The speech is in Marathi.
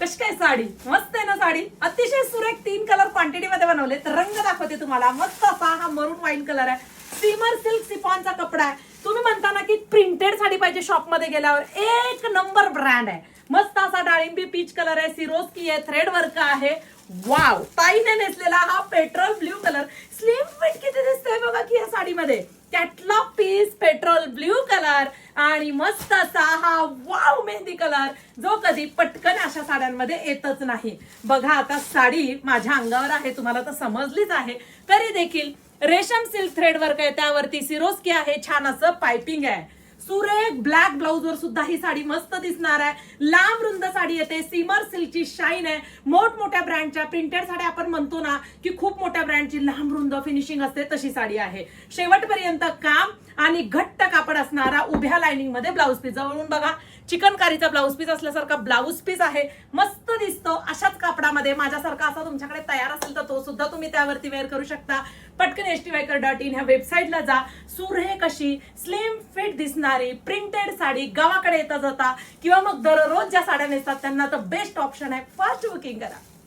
कशी काय साडी मस्त आहे ना साडी. अतिशय सुरेख 3 कलर क्वांटिटी मध्ये बनवले. तर रंग दाखवते तुम्हाला. मस्त असा हा मरून वाईन कलर आहे. सीमर सिल्क सिफॉनचा कपडा आहे. तुम्ही म्हणता ना की प्रिंटेड साडी पाहिजे शॉप मध्ये गेल्यावर, एक नंबर ब्रँड आहे. मस्त असा डाळिंबी पीच कलर आहे, सिरोस्की आहे, थ्रेड वर्क आहे. वाव, ताईने नेसलेला हा petrol blue colour. Slim fit किती दिसतंय बघा की या साडीमध्ये. Catalogue piece petrol blue colour आणि मस्त असा हा वाव मेहंदी कलर, जो कधी पटकन अशा साड्यांमध्ये येतच नाही. बघा आता साडी माझ्या अंगावर आहे, तुम्हाला तर समजलीच आहे. तरी देखील रेशम सिल्क थ्रेड वर्क आहे, त्यावरती सिरोस्की आहे, छान असं पाइपिंग आहे. सुरेख ब्लॅक ब्लाउज वर सुद्धा ही साडी मस्त दिसणार आहे. लांब रुंद साडी येते, सीमर सिल्कची शाईन आहे. मोठमोठ्या ब्रँडच्या प्रिंटेड साड्या आपण म्हणतो ना की खूप मोठ्या ब्रँडची लांब रुंद फिनिशिंग असते, तशी साडी आहे. शेवटपर्यंत काम आणि घट्ट कापड असणारा उभ्या लाइनिंग मध्ये ब्लाउज पीस. जवळून बघा, चिकनकारीचा ब्लाउज पीस असल्यासारखा ब्लाउज पीस आहे. मस्त दिसतो. अशाच कापडामध्ये माझ्यासारखा असा तुमच्याकडे तयार असेल तर तो सुद्धा तुम्ही त्यावरती वेअर करू शकता. पटकन stywaker.in ह्या वेबसाईटला जा. सुरेख अशी स्लिम फिट दिसणारी प्रिंटेड साडी गावाकडे येता जाता किंवा मग दररोज ज्या साड्या नेसतात त्यांना तर बेस्ट ऑप्शन आहे. फास्ट बुकिंग करा.